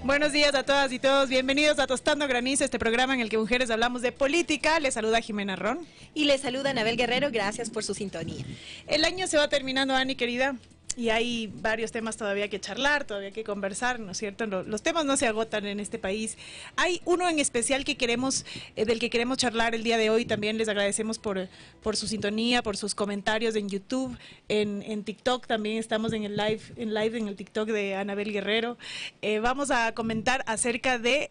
Buenos días a todas y todos, bienvenidos a Tostando Granizo, este programa en el que mujeres hablamos de política. Les saluda Jimena Ron. Y les saluda Anabel Guerrero, gracias por su sintonía. El año se va terminando, Ani querida, y hay varios temas todavía que charlar, todavía que conversar, ¿no es cierto? Los temas no se agotan en este país. Hay uno en especial que queremos, del que queremos charlar el día de hoy. También les agradecemos por su sintonía, por sus comentarios en YouTube, en TikTok. También estamos en el live en el TikTok de Anabel Guerrero. Vamos a comentar acerca de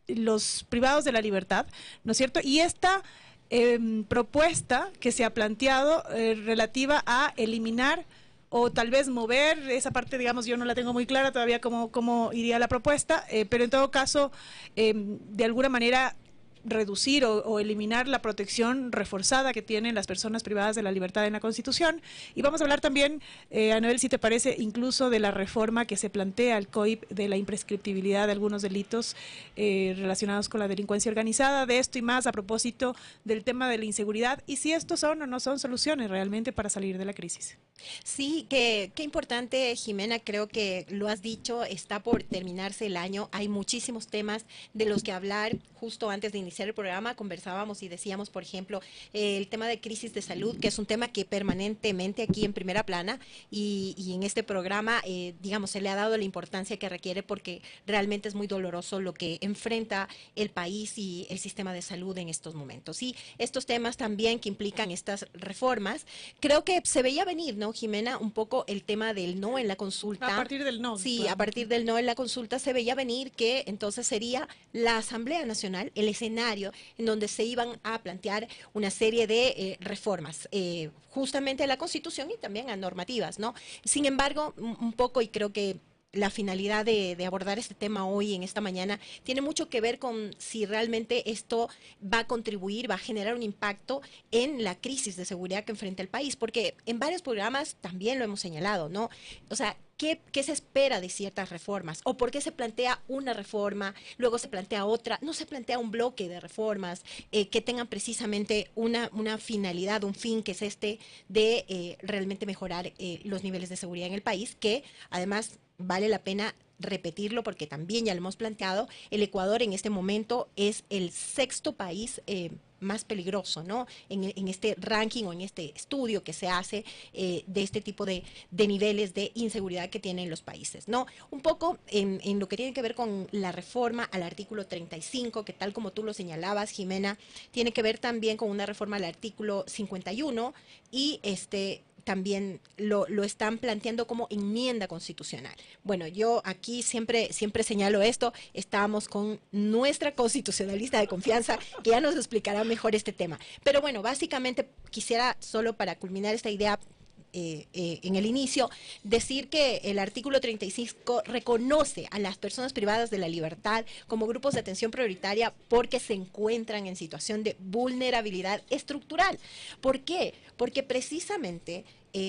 los privados de la libertad, ¿no es cierto? Y esta propuesta que se ha planteado relativa a eliminar o tal vez mover esa parte, digamos, yo no la tengo muy clara todavía cómo iría la propuesta, pero en todo caso, de alguna manera reducir o eliminar la protección reforzada que tienen las personas privadas de la libertad en la Constitución. Y vamos a hablar también, Anabel, si te parece, incluso de la reforma que se plantea al COIP de la imprescriptibilidad de algunos delitos relacionados con la delincuencia organizada, de esto y más a propósito del tema de la inseguridad y si estos son o no son soluciones realmente para salir de la crisis. Sí, qué importante, Jimena, creo que lo has dicho, está por terminarse el año, hay muchísimos temas de los que hablar. Justo antes de iniciar el programa conversábamos y decíamos, por ejemplo, el tema de crisis de salud, que es un tema que permanentemente aquí en primera plana y en este programa, digamos, se le ha dado la importancia que requiere porque realmente es muy doloroso lo que enfrenta el país y el sistema de salud en estos momentos. Y estos temas también que implican estas reformas, creo que se veía venir, ¿no, Jimena? Un poco el tema del no en la consulta. A partir del no. Sí, claro. A partir del no en la consulta se veía venir que entonces sería la Asamblea Nacional el escenario en donde se iban a plantear una serie de reformas, justamente a la Constitución y también a normativas, ¿no? Sin embargo, un poco, y creo que la finalidad de abordar este tema hoy, en esta mañana, tiene mucho que ver con si realmente esto va a contribuir, va a generar un impacto en la crisis de seguridad que enfrenta el país, porque en varios programas también lo hemos señalado, ¿no? O sea, ¿qué se espera de ciertas reformas? ¿O por qué se plantea una reforma, luego se plantea otra? No se plantea un bloque de reformas que tengan precisamente una finalidad, un fin, que es este de realmente mejorar los niveles de seguridad en el país, que además vale la pena repetirlo porque también ya lo hemos planteado, el Ecuador en este momento es el sexto país más peligroso, ¿no? En este ranking o en este estudio que se hace de este tipo de niveles de inseguridad que tienen los países, ¿no? Un poco en lo que tiene que ver con la reforma al artículo 35, que tal como tú lo señalabas, Jimena, tiene que ver también con una reforma al artículo 51 y también lo están planteando como enmienda constitucional. Bueno, yo aquí siempre señalo esto, estamos con nuestra constitucionalista de confianza, que ya nos explicará mejor este tema. Pero bueno, básicamente quisiera, solo para culminar esta idea, en el inicio, decir que el artículo 35 reconoce a las personas privadas de la libertad como grupos de atención prioritaria porque se encuentran en situación de vulnerabilidad estructural. ¿Por qué? Porque precisamente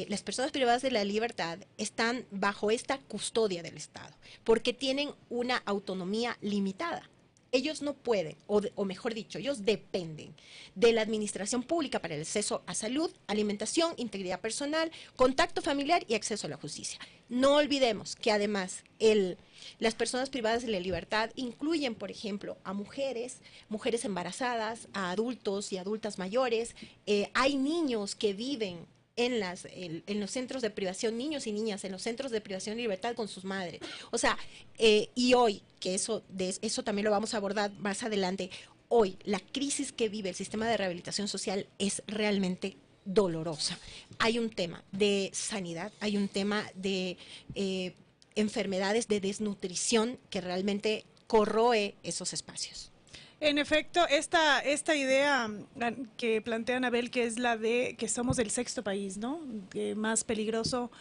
las personas privadas de la libertad están bajo esta custodia del Estado, porque tienen una autonomía limitada. Ellos no pueden, o mejor dicho, ellos dependen de la administración pública para el acceso a salud, alimentación, integridad personal, contacto familiar y acceso a la justicia. No olvidemos que además las personas privadas de la libertad incluyen, por ejemplo, a mujeres embarazadas, a adultos y adultas mayores. Hay niños que viven en los centros de privación, niños y niñas en los centros de privación de libertad con sus madres. O sea, y hoy, que eso también lo vamos a abordar más adelante, hoy la crisis que vive el sistema de rehabilitación social es realmente dolorosa. Hay un tema de sanidad, hay un tema de enfermedades de desnutrición que realmente corroe esos espacios. En efecto, esta idea que plantea Anabel, que es la de que somos el sexto país, ¿no?, más peligroso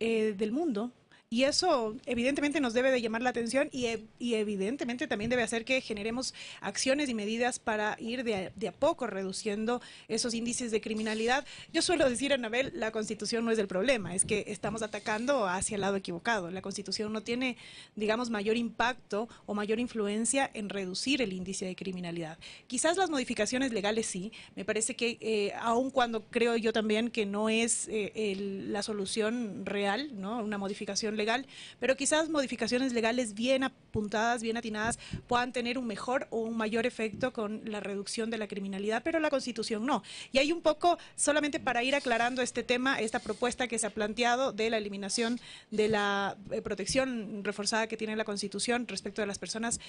del mundo. Y eso evidentemente nos debe de llamar la atención y evidentemente también debe hacer que generemos acciones y medidas para ir de a poco reduciendo esos índices de criminalidad. Yo suelo decir, Anabel, la Constitución no es el problema, es que estamos atacando hacia el lado equivocado. La Constitución no tiene, digamos, mayor impacto o mayor influencia en reducir el índice de criminalidad. Quizás las modificaciones legales sí, me parece que aun cuando creo yo también que no es la solución real, ¿no?, una modificación legal legal, pero quizás modificaciones legales bien apuntadas, bien atinadas, puedan tener un mejor o un mayor efecto con la reducción de la criminalidad, pero la Constitución no. Y hay un poco, solamente para ir aclarando este tema, esta propuesta que se ha planteado de la eliminación de la protección reforzada que tiene la Constitución respecto de las personas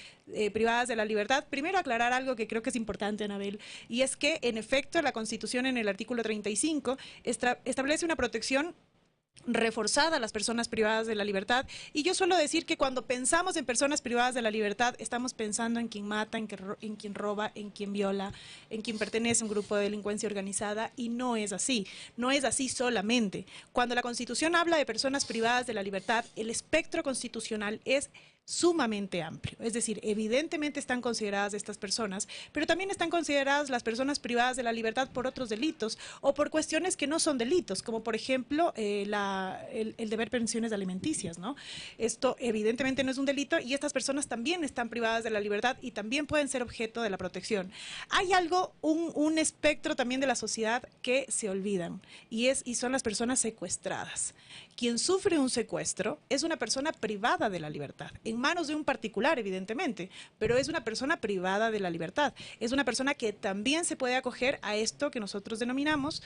privadas de la libertad. Primero aclarar algo que creo que es importante, Anabel, y es que en efecto la Constitución en el artículo 35 establece una protección reforzada a las personas privadas de la libertad, y yo suelo decir que cuando pensamos en personas privadas de la libertad estamos pensando en quien mata, en quien roba, en quien viola, en quien pertenece a un grupo de delincuencia organizada, y no es así, no es así solamente. Cuando la Constitución habla de personas privadas de la libertad, el espectro constitucional es sumamente amplio, es decir, evidentemente están consideradas estas personas, pero también están consideradas las personas privadas de la libertad por otros delitos o por cuestiones que no son delitos, como por ejemplo el deber pensiones alimenticias, ¿no? Esto evidentemente no es un delito y estas personas también están privadas de la libertad y también pueden ser objeto de la protección. Hay algo, un espectro también de la sociedad que se olvidan y son las personas secuestradas. Quien sufre un secuestro es una persona privada de la libertad, en manos de un particular, evidentemente, pero es una persona privada de la libertad. Es una persona que también se puede acoger a esto que nosotros denominamos,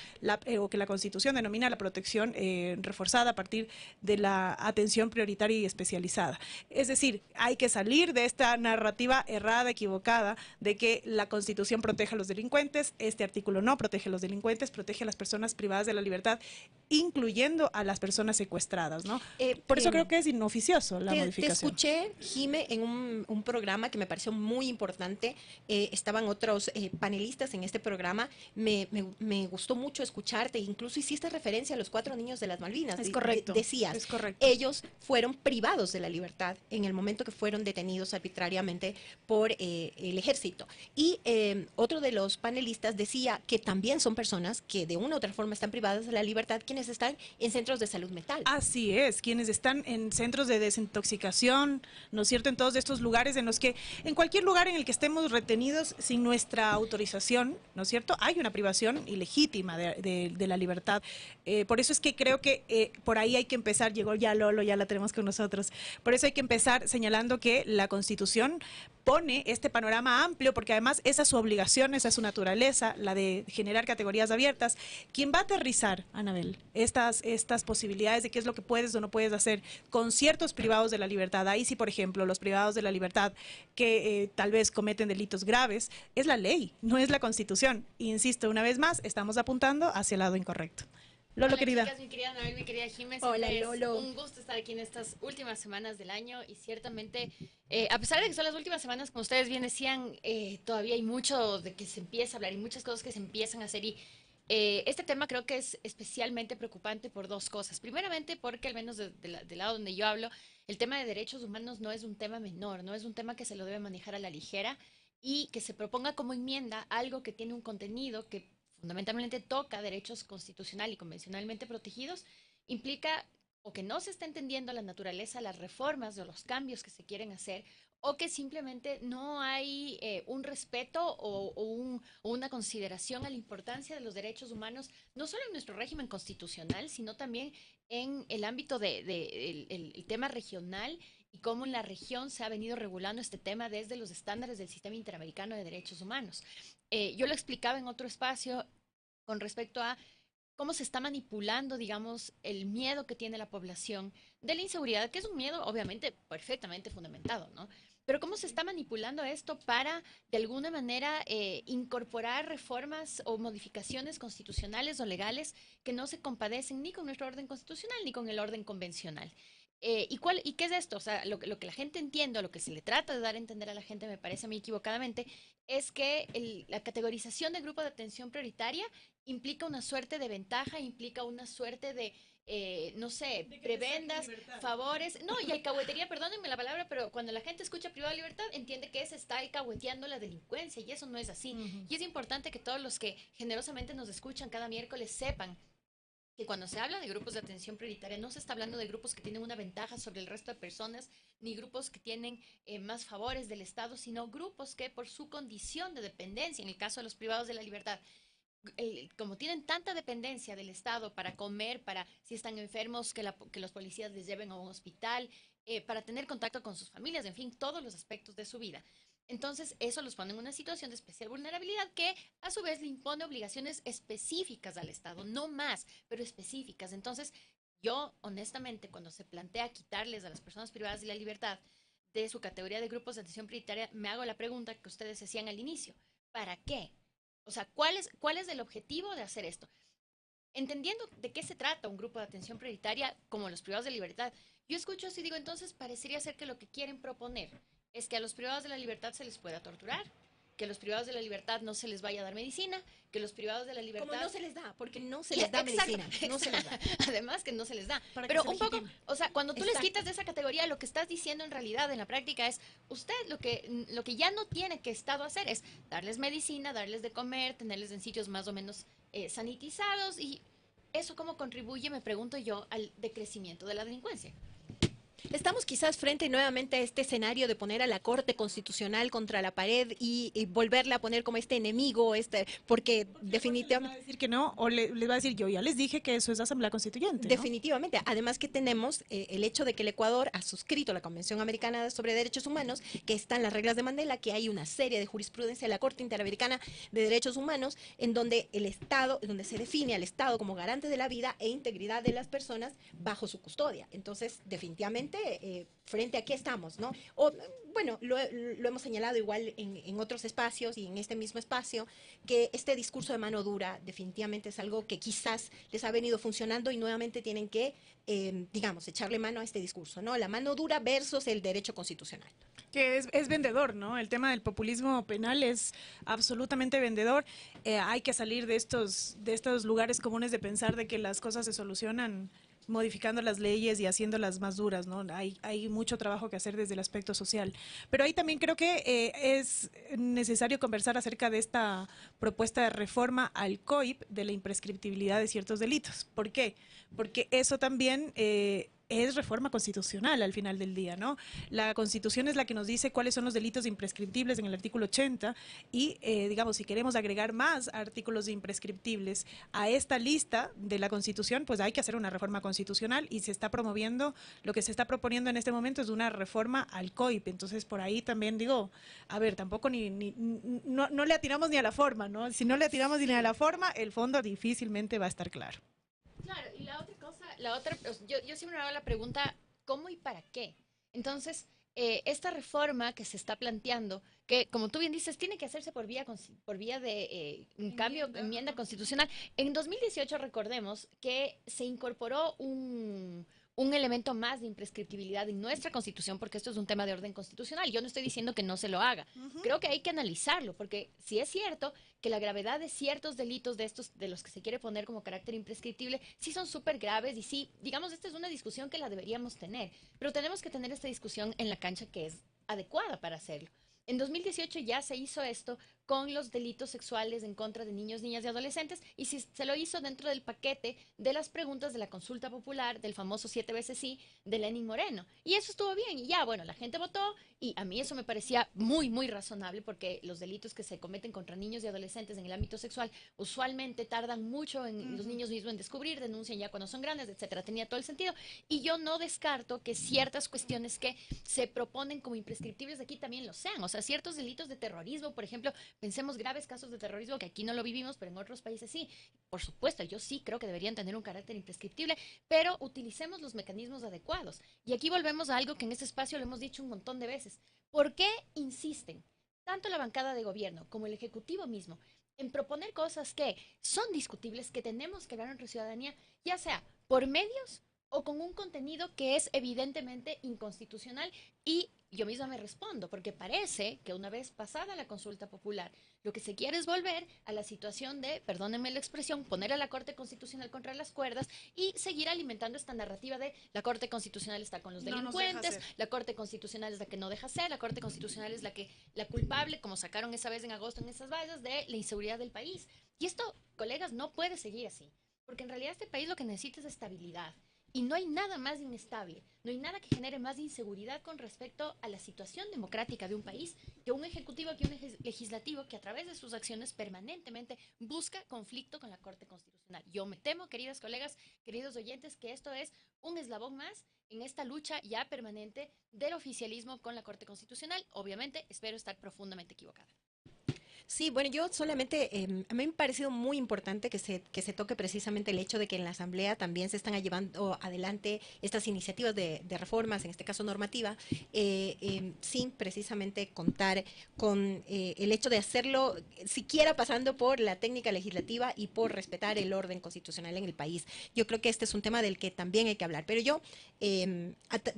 o que la Constitución denomina la protección reforzada a partir de la atención prioritaria y especializada. Es decir, hay que salir de esta narrativa errada, equivocada, de que la Constitución protege a los delincuentes. Este artículo no protege a los delincuentes, protege a las personas privadas de la libertad, incluyendo a las personas secuestradas, ¿no? Por eso creo que es inoficioso la modificación. Te escuché, Jime, en un programa que me pareció muy importante. Estaban otros panelistas en este programa. Me gustó mucho escucharte. Incluso hiciste referencia a los 4 niños de las Malvinas. Es correcto. Decías, es correcto. Ellos fueron privados de la libertad en el momento que fueron detenidos arbitrariamente por el ejército. Y otro de los panelistas decía que también son personas que de una u otra forma están privadas de la libertad, quienes están en centros de salud mental. Así es, quienes están en centros de desintoxicación, ¿no es cierto? En todos estos lugares en los que, en cualquier lugar en el que estemos retenidos sin nuestra autorización, ¿no es cierto? Hay una privación ilegítima de la libertad. Por eso es que creo que por ahí hay que empezar, llegó ya Lolo, ya la tenemos con nosotros, por eso hay que empezar señalando que la Constitución pone este panorama amplio, porque además esa es su obligación, esa es su naturaleza, la de generar categorías abiertas. Quien va a aterrizar, Anabel, estas posibilidades de qué es lo que puedes o no puedes hacer con ciertos privados de la libertad, ahí sí, por ejemplo, los privados de la libertad que tal vez cometen delitos graves, es la ley, no es la Constitución. Insisto, una vez más, estamos apuntando hacia el lado incorrecto. Lolo, Hola, querida. chicas, mi querida Noel, mi querida Jiménez. Hola, Es Lolo. un gusto estar aquí en estas últimas semanas del año y ciertamente, a pesar de que son las últimas semanas, como ustedes bien decían, todavía hay mucho de que se empieza a hablar y muchas cosas que se empiezan a hacer y este tema creo que es especialmente preocupante por 2 cosas. Primeramente porque al menos del lado donde yo hablo, el tema de derechos humanos no es un tema menor, no es un tema que se lo debe manejar a la ligera y que se proponga como enmienda algo que tiene un contenido que fundamentalmente toca derechos constitucional y convencionalmente protegidos, implica o que no se está entendiendo la naturaleza, las reformas o los cambios que se quieren hacer, o que simplemente no hay un respeto o una consideración a la importancia de los derechos humanos, no solo en nuestro régimen constitucional, sino también en el ámbito el tema regional y cómo en la región se ha venido regulando este tema desde los estándares del Sistema Interamericano de Derechos Humanos. Yo lo explicaba en otro espacio con respecto a cómo se está manipulando, digamos, el miedo que tiene la población de la inseguridad, que es un miedo obviamente perfectamente fundamentado, ¿no? Pero cómo se está manipulando esto para, de alguna manera, incorporar reformas o modificaciones constitucionales o legales que no se compadecen ni con nuestro orden constitucional ni con el orden convencional. ¿Y qué es esto? O sea, lo que la gente entiende, o lo que se le trata de dar a entender a la gente, me parece a mí equivocadamente, es que la categorización de grupo de atención prioritaria implica una suerte de ventaja, implica una suerte de, no sé, prebendas, favores, no, y alcahuetería, perdónenme la palabra, pero cuando la gente escucha privada de libertad, entiende que se está alcahueteando la delincuencia, y eso no es así. Y es importante que todos los que generosamente nos escuchan cada miércoles sepan que cuando se habla de grupos de atención prioritaria no se está hablando de grupos que tienen una ventaja sobre el resto de personas, ni grupos que tienen más favores del Estado, sino grupos que por su condición de dependencia, en el caso de los privados de la libertad, como tienen tanta dependencia del Estado para comer, para si están enfermos, que los policías les lleven a un hospital, para tener contacto con sus familias, en fin, todos los aspectos de su vida. Entonces, eso los pone en una situación de especial vulnerabilidad que a su vez le impone obligaciones específicas al Estado, no más, pero específicas. Entonces, yo honestamente, cuando se plantea quitarles a las personas privadas de la libertad de su categoría de grupos de atención prioritaria, me hago la pregunta que ustedes hacían al inicio. ¿Para qué? O sea, cuál es el objetivo de hacer esto? Entendiendo de qué se trata un grupo de atención prioritaria como los privados de libertad, yo escucho así y digo, entonces parecería ser que lo que quieren proponer es que a los privados de la libertad se les pueda torturar, que a los privados de la libertad no se les vaya a dar medicina, que los privados de la libertad... Como no se les da, porque no se les da medicina, no se les da. Además que no se les da. Para Pero que se un poco, legitime. o sea, cuando tú les Exacto. quitas de esa categoría, lo que estás diciendo en realidad, en la práctica, es usted lo que ya no tiene que Estado hacer es darles medicina, darles de comer, tenerles en sitios más o menos sanitizados y eso cómo contribuye, me pregunto yo, al decrecimiento de la delincuencia. Estamos quizás frente nuevamente a este escenario de poner a la Corte Constitucional contra la pared y volverla a poner como este enemigo, porque definitivamente... ¿Les va a decir que no? ¿O les va a decir, yo ya les dije que eso es Asamblea Constituyente, ¿no? Definitivamente. Además que tenemos el hecho de que el Ecuador ha suscrito la Convención Americana sobre Derechos Humanos, que están las reglas de Mandela, que hay una serie de jurisprudencia de la Corte Interamericana de Derechos Humanos, en donde el Estado, donde se define al Estado como garante de la vida e integridad de las personas bajo su custodia. Entonces, definitivamente, frente a qué estamos, ¿no? O, bueno, lo hemos señalado igual en otros espacios y en este mismo espacio, que este discurso de mano dura definitivamente es algo que quizás les ha venido funcionando y nuevamente tienen que, digamos, echarle mano a este discurso, ¿no? La mano dura versus el derecho constitucional. Que es vendedor, ¿no? El tema del populismo penal es absolutamente vendedor. Hay que salir de estos lugares comunes de pensar de que las cosas se solucionan modificando las leyes y haciéndolas más duras, ¿no? Hay mucho trabajo que hacer desde el aspecto social. Pero ahí también creo que es necesario conversar acerca de esta propuesta de reforma al COIP de la imprescriptibilidad de ciertos delitos. ¿Por qué? Porque eso también es reforma constitucional al final del día, ¿no? La Constitución es la que nos dice cuáles son los delitos imprescriptibles en el artículo 80 y, digamos, si queremos agregar más artículos imprescriptibles a esta lista de la Constitución, pues hay que hacer una reforma constitucional y se está promoviendo, lo que se está proponiendo en este momento es una reforma al COIP. Entonces, por ahí también digo, a ver, tampoco no le atiramos ni a la forma, ¿no? Si no le atiramos ni a la forma, el fondo difícilmente va a estar claro. Claro, y la otra cosa, yo siempre me hago la pregunta, ¿cómo y para qué? Entonces, esta reforma que se está planteando, que como tú bien dices, tiene que hacerse por vía de un cambio, enmienda constitucional. En 2018 recordemos que se incorporó un elemento más de imprescriptibilidad en nuestra constitución, porque esto es un tema de orden constitucional. Yo no estoy diciendo que no se lo haga. Creo que hay que analizarlo, porque si es cierto que la gravedad de ciertos delitos de estos, de los que se quiere poner como carácter imprescriptible, sí son súper graves y sí, digamos, esta es una discusión que la deberíamos tener, pero tenemos que tener esta discusión en la cancha que es adecuada para hacerlo. En 2018 ya se hizo esto con los delitos sexuales en contra de niños, niñas y adolescentes y se lo hizo dentro del paquete de las preguntas de la consulta popular del famoso 7 veces sí de Lenín Moreno. Y eso estuvo bien y ya, bueno, la gente votó y a mí eso me parecía muy, muy razonable porque los delitos que se cometen contra niños y adolescentes en el ámbito sexual usualmente tardan mucho en los niños mismos en descubrir, denuncian ya cuando son grandes, etcétera. Tenía todo el sentido. Y yo no descarto que ciertas cuestiones que se proponen como imprescriptibles de aquí también lo sean. O sea, ciertos delitos de terrorismo, por ejemplo, pensemos graves casos de terrorismo que aquí no lo vivimos, pero en otros países sí. Por supuesto, yo sí creo que deberían tener un carácter imprescriptible, pero utilicemos los mecanismos adecuados. Y aquí volvemos a algo que en este espacio lo hemos dicho un montón de veces. ¿Por qué insisten tanto la bancada de gobierno como el Ejecutivo mismo en proponer cosas que son discutibles, que tenemos que ver en nuestra ciudadanía, ya sea por medios o con un contenido que es evidentemente inconstitucional? Y yo misma me respondo, porque parece que una vez pasada la consulta popular, lo que se quiere es volver a la situación de, perdónenme la expresión, poner a la Corte Constitucional contra las cuerdas y seguir alimentando esta narrativa de la Corte Constitucional está con los delincuentes, la Corte Constitucional es la que no deja ser, la Corte Constitucional es la culpable, como sacaron esa vez en agosto en esas vallas, de la inseguridad del país. Y esto, colegas, no puede seguir así, porque en realidad este país lo que necesita es estabilidad. Y no hay nada más inestable, no hay nada que genere más inseguridad con respecto a la situación democrática de un país que un ejecutivo, que un legislativo que a través de sus acciones permanentemente busca conflicto con la Corte Constitucional. Yo me temo, queridas colegas, queridos oyentes, que esto es un eslabón más en esta lucha ya permanente del oficialismo con la Corte Constitucional. Obviamente, espero estar profundamente equivocada. Sí, bueno, yo solamente, a mí me ha parecido muy importante que se toque precisamente el hecho de que en la Asamblea también se están llevando adelante estas iniciativas de reformas, en este caso normativa, sin precisamente contar con el hecho de hacerlo siquiera pasando por la técnica legislativa y por respetar el orden constitucional en el país. Yo creo que este es un tema del que también hay que hablar, pero yo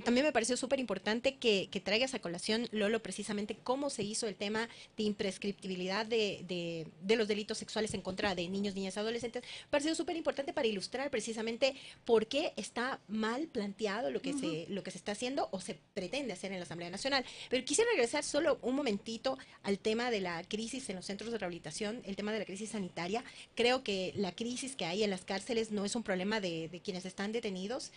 también me pareció súper importante que traigas a colación, Lolo, precisamente cómo se hizo el tema de imprescriptibilidad de los delitos sexuales en contra de niños, niñas y adolescentes. Me pareció súper importante para ilustrar precisamente por qué está mal planteado lo que se está haciendo o se pretende hacer en la Asamblea Nacional. Pero quisiera regresar solo un momentito al tema de la crisis en los centros de rehabilitación, el tema de la crisis sanitaria. Creo que la crisis que hay en las cárceles no es un problema de quienes están detenidos,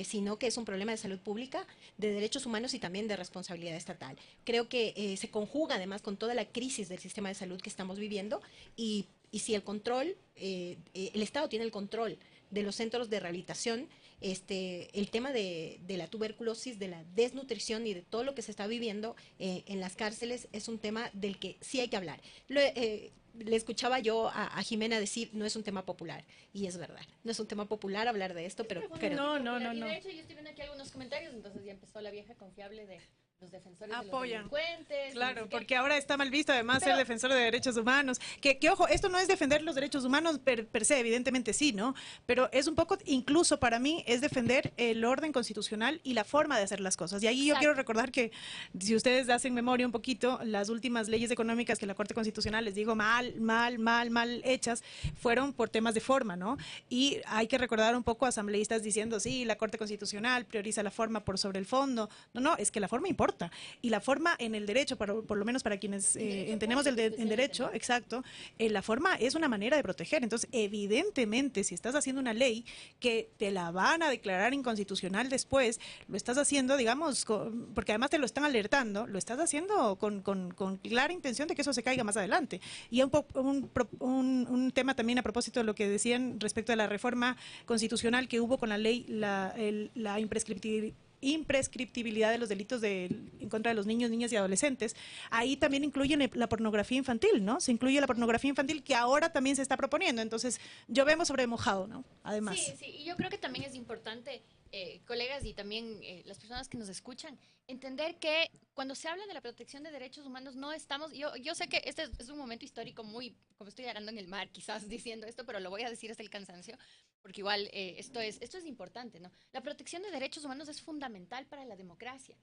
sino que es un problema de salud pública, de derechos humanos y también de responsabilidad estatal. Creo que se conjuga además con toda la crisis del sistema de salud que estamos viviendo y si el control, el Estado tiene el control de los centros de rehabilitación, el tema de la tuberculosis, de la desnutrición y de todo lo que se está viviendo en las cárceles es un tema del que sí hay que hablar. Le escuchaba yo a Jimena decir, no es un tema popular, y es verdad, no es un tema popular hablar de esto, pero... Y de hecho yo estoy viendo aquí algunos comentarios, entonces ya empezó la vieja confiable de los defensores de los delincuentes. Claro, porque ahora está mal visto además ser defensor de derechos humanos. Que ojo, esto no es defender los derechos humanos per se, evidentemente sí, ¿no? Pero es un poco, incluso para mí, es defender el orden constitucional y la forma de hacer las cosas. Y ahí yo quiero recordar que, si ustedes hacen memoria un poquito, las últimas leyes económicas que la Corte Constitucional les digo mal hechas, fueron por temas de forma, ¿no? Y hay que recordar un poco a asambleístas diciendo, sí, la Corte Constitucional prioriza la forma por sobre el fondo. No, es que la forma importa. Y la forma en el derecho, por lo menos para quienes entendemos en derecho, exacto, la forma es una manera de proteger. Entonces, evidentemente, si estás haciendo una ley que te la van a declarar inconstitucional después, lo estás haciendo, digamos, porque además te lo están alertando, lo estás haciendo con clara intención de que eso se caiga más adelante. Y un tema también a propósito de lo que decían respecto a la reforma constitucional que hubo con la ley, la imprescriptibilidad de los delitos en contra de los niños, niñas y adolescentes. Ahí también incluyen la pornografía infantil, ¿no? Se incluye la pornografía infantil que ahora también se está proponiendo. Entonces, llovemos sobre mojado, ¿no? Además. Sí, y yo creo que también es importante, colegas y también las personas que nos escuchan, entender que cuando se habla de la protección de derechos humanos no estamos, yo sé que este es un momento histórico muy, como estoy arando en el mar quizás diciendo esto, pero lo voy a decir hasta el cansancio, porque igual esto es importante, ¿no? La protección de derechos humanos es fundamental para la democracia.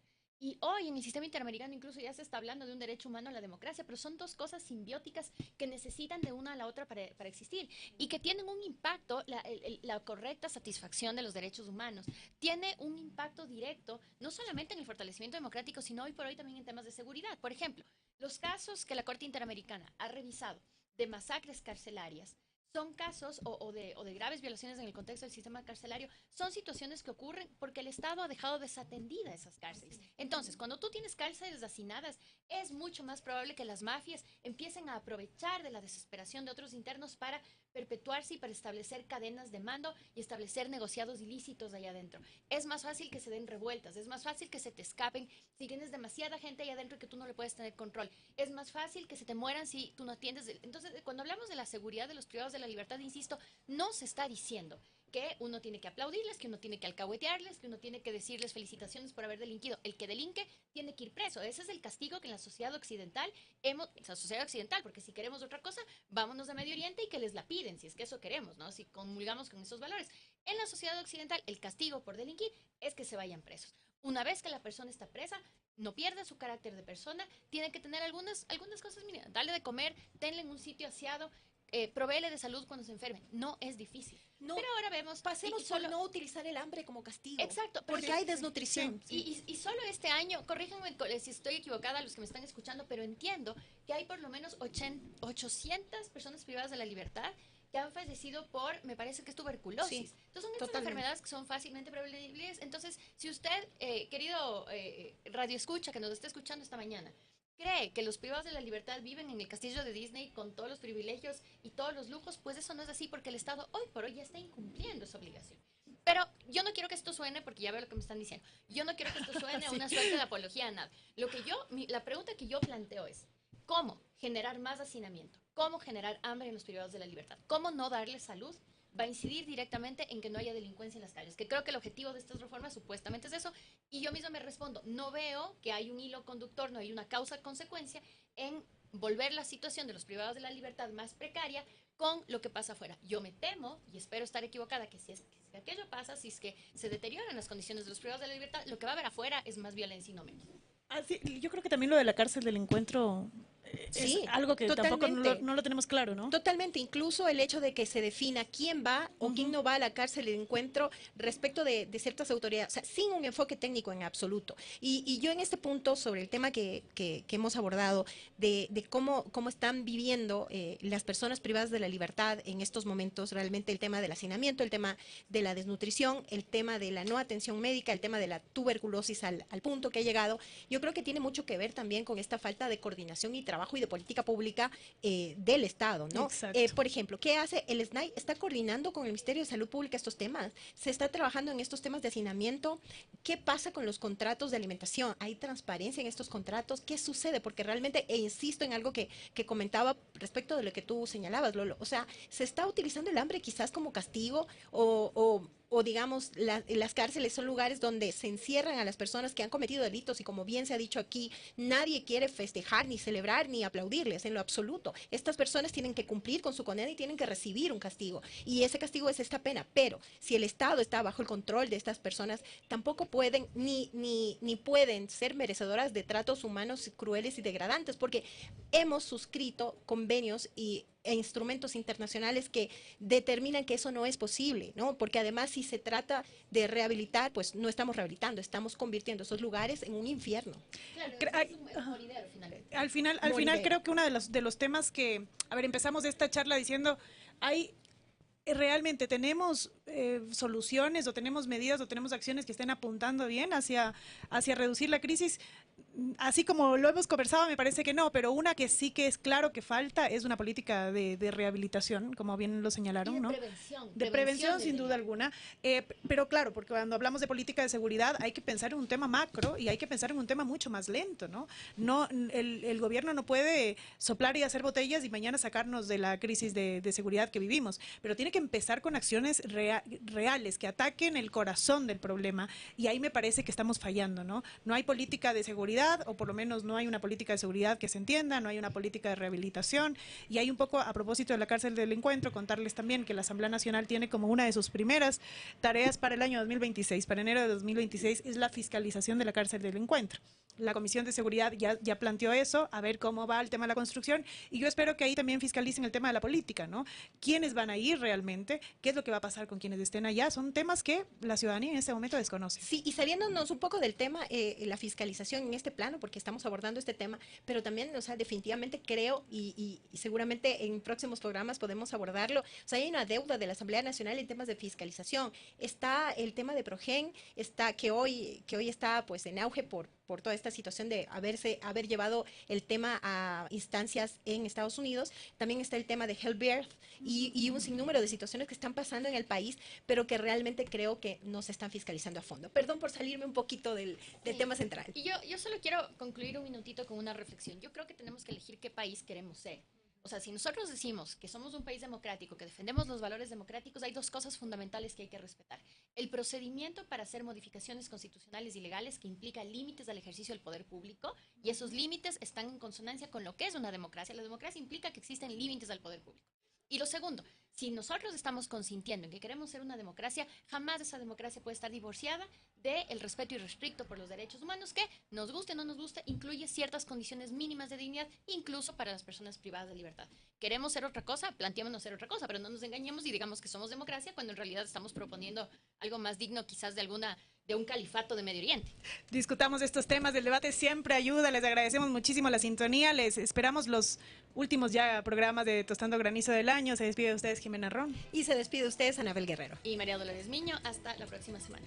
Y hoy en el sistema interamericano incluso ya se está hablando de un derecho humano a la democracia, pero son dos cosas simbióticas que necesitan de una a la otra para existir y que tienen un impacto, la correcta satisfacción de los derechos humanos, tiene un impacto directo, no solamente en el fortalecimiento democrático, sino hoy por hoy también en temas de seguridad. Por ejemplo, los casos que la Corte Interamericana ha revisado de masacres carcelarias, son casos de graves violaciones en el contexto del sistema carcelario, son situaciones que ocurren porque el Estado ha dejado desatendida esas cárceles. Entonces, cuando tú tienes cárceles hacinadas, es mucho más probable que las mafias empiecen a aprovechar de la desesperación de otros internos para perpetuarse y para establecer cadenas de mando y establecer negociados ilícitos allá adentro. Es más fácil que se den revueltas, es más fácil que se te escapen si tienes demasiada gente allá adentro y que tú no le puedes tener control. Es más fácil que se te mueran si tú no atiendes. Entonces, cuando hablamos de la seguridad de los privados de la libertad, insisto, no se está diciendo que uno tiene que aplaudirles, que uno tiene que alcahuetearles, que uno tiene que decirles felicitaciones por haber delinquido. El que delinque tiene que ir preso. Ese es el castigo que en la sociedad occidental porque si queremos otra cosa, vámonos a Medio Oriente y que les la piden, si es que eso queremos, ¿no? Si comulgamos con esos valores. En la sociedad occidental, el castigo por delinquir es que se vayan presos. Una vez que la persona está presa, no pierde su carácter de persona, tiene que tener algunas cosas mínimas. Darle de comer, tenle en un sitio aseado, provéele de salud cuando se enferme. No es difícil. No, pero ahora vemos... Pasemos por no utilizar el hambre como castigo. Exacto. Porque hay desnutrición. Sí. Y solo este año, corríjanme si estoy equivocada los que me están escuchando, pero entiendo que hay por lo menos 800 personas privadas de la libertad que han fallecido por, me parece que es tuberculosis. Sí, Entonces son estas totalmente. enfermedades que son fácilmente prevenibles. Entonces, si usted, querido radio escucha, que nos está escuchando esta mañana, cree que los privados de la libertad viven en el castillo de Disney con todos los privilegios y todos los lujos, pues eso no es así, porque el Estado hoy por hoy ya está incumpliendo esa obligación. Pero yo no quiero que esto suene, porque ya veo lo que me están diciendo, yo no quiero que esto suene a Sí. una suerte de apología a nada. La pregunta que yo planteo es, ¿cómo generar más hacinamiento? ¿Cómo generar hambre en los privados de la libertad? ¿Cómo no darle salud? Va a incidir directamente en que no haya delincuencia en las calles, que creo que el objetivo de estas reformas supuestamente es eso, y yo misma me respondo, no veo que hay un hilo conductor, no hay una causa-consecuencia en volver la situación de los privados de la libertad más precaria con lo que pasa afuera. Yo me temo, y espero estar equivocada, que si aquello pasa, si es que se deterioran las condiciones de los privados de la libertad, lo que va a haber afuera es más violencia y no menos. Sí, yo creo que también lo de la cárcel del encuentro es Sí, algo que tampoco totalmente. no lo tenemos claro, ¿no? Totalmente, incluso el hecho de que se defina quién va o quién no va a la cárcel de encuentro respecto de ciertas autoridades, o sea, sin un enfoque técnico en absoluto. Y yo en este punto, sobre el tema que hemos abordado, de cómo están viviendo las personas privadas de la libertad en estos momentos, realmente el tema del hacinamiento, el tema de la desnutrición, el tema de la no atención médica, el tema de la tuberculosis al punto que ha llegado, yo creo que tiene mucho que ver también con esta falta de coordinación y trabajo y de política pública del Estado, ¿no? Exacto. Por ejemplo, ¿qué hace el SNAI? Está coordinando con el Ministerio de Salud Pública estos temas, se está trabajando en estos temas de hacinamiento. ¿Qué pasa con los contratos de alimentación? ¿Hay transparencia en estos contratos? ¿Qué sucede? Porque realmente, e insisto en algo que comentaba respecto de lo que tú señalabas, Lolo, o sea, se está utilizando el hambre quizás como castigo o digamos, las cárceles son lugares donde se encierran a las personas que han cometido delitos y como bien se ha dicho aquí, nadie quiere festejar, ni celebrar, ni aplaudirles en lo absoluto. Estas personas tienen que cumplir con su condena y tienen que recibir un castigo. Y ese castigo es esta pena. Pero si el Estado está bajo el control de estas personas, tampoco pueden ni pueden ser merecedoras de tratos humanos crueles y degradantes, porque hemos suscrito convenios e instrumentos internacionales que determinan que eso no es posible, ¿no? Porque además si se trata de rehabilitar, pues no estamos rehabilitando, estamos convirtiendo esos lugares en un infierno. Claro, Ay, es un moridero finalmente. Al final Moridero. creo que uno de los temas que, a ver, empezamos esta charla diciendo, hay realmente tenemos soluciones o tenemos medidas o tenemos acciones que estén apuntando bien hacia reducir la crisis. Así como lo hemos conversado, me parece que no, pero una que sí que es claro que falta es una política de rehabilitación, como bien lo Y señalaron, de ¿no? prevención. De prevención, sin del duda delito. alguna. Pero claro, porque cuando hablamos de política de seguridad hay que pensar en un tema macro y hay que pensar en un tema mucho más lento, ¿no? El gobierno no puede soplar y hacer botellas y mañana sacarnos de la crisis de seguridad que vivimos, pero tiene que empezar con acciones reales que ataquen el corazón del problema y ahí me parece que estamos fallando, ¿no? No hay política de seguridad o por lo menos no hay una política de seguridad que se entienda, no hay una política de rehabilitación y hay un poco a propósito de la cárcel del encuentro, contarles también que la Asamblea Nacional tiene como una de sus primeras tareas para el año 2026, para enero de 2026, es la fiscalización de la cárcel del encuentro. La Comisión de Seguridad ya planteó eso, a ver cómo va el tema de la construcción, y yo espero que ahí también fiscalicen el tema de la política, ¿no? ¿Quiénes van a ir realmente? ¿Qué es lo que va a pasar con quienes estén allá? Son temas que la ciudadanía en este momento desconoce. Sí, y saliéndonos un poco del tema, la fiscalización en este plano, porque estamos abordando este tema, pero también, o sea, definitivamente creo, y seguramente en próximos programas podemos abordarlo, o sea, hay una deuda de la Asamblea Nacional en temas de fiscalización. Está el tema de Progen, está que hoy está pues en auge por toda esta situación de haber llevado el tema a instancias en Estados Unidos. También está el tema de Hellbirth y un sinnúmero de situaciones que están pasando en el país, pero que realmente creo que no se están fiscalizando a fondo. Perdón por salirme un poquito del Sí. tema central. Y yo solo quiero concluir un minutito con una reflexión. Yo creo que tenemos que elegir qué país queremos ser. O sea, si nosotros decimos que somos un país democrático, que defendemos los valores democráticos, hay dos cosas fundamentales que hay que respetar. El procedimiento para hacer modificaciones constitucionales y legales que implica límites al ejercicio del poder público, y esos límites están en consonancia con lo que es una democracia. La democracia implica que existen límites al poder público. Y lo segundo, si nosotros estamos consintiendo en que queremos ser una democracia, jamás esa democracia puede estar divorciada del respeto irrestricto por los derechos humanos que, nos guste o no nos guste, incluye ciertas condiciones mínimas de dignidad, incluso para las personas privadas de libertad. Queremos ser otra cosa, planteémonos ser otra cosa, pero no nos engañemos y digamos que somos democracia cuando en realidad estamos proponiendo algo más digno quizás de alguna de un califato de Medio Oriente. Discutamos estos temas, el debate siempre ayuda, les agradecemos muchísimo la sintonía, les esperamos los últimos ya programas de Tostando Granizo del año. Se despide de ustedes Jimena Ron. Y se despide de ustedes Anabel Guerrero. Y María Dolores Miño, hasta la próxima semana.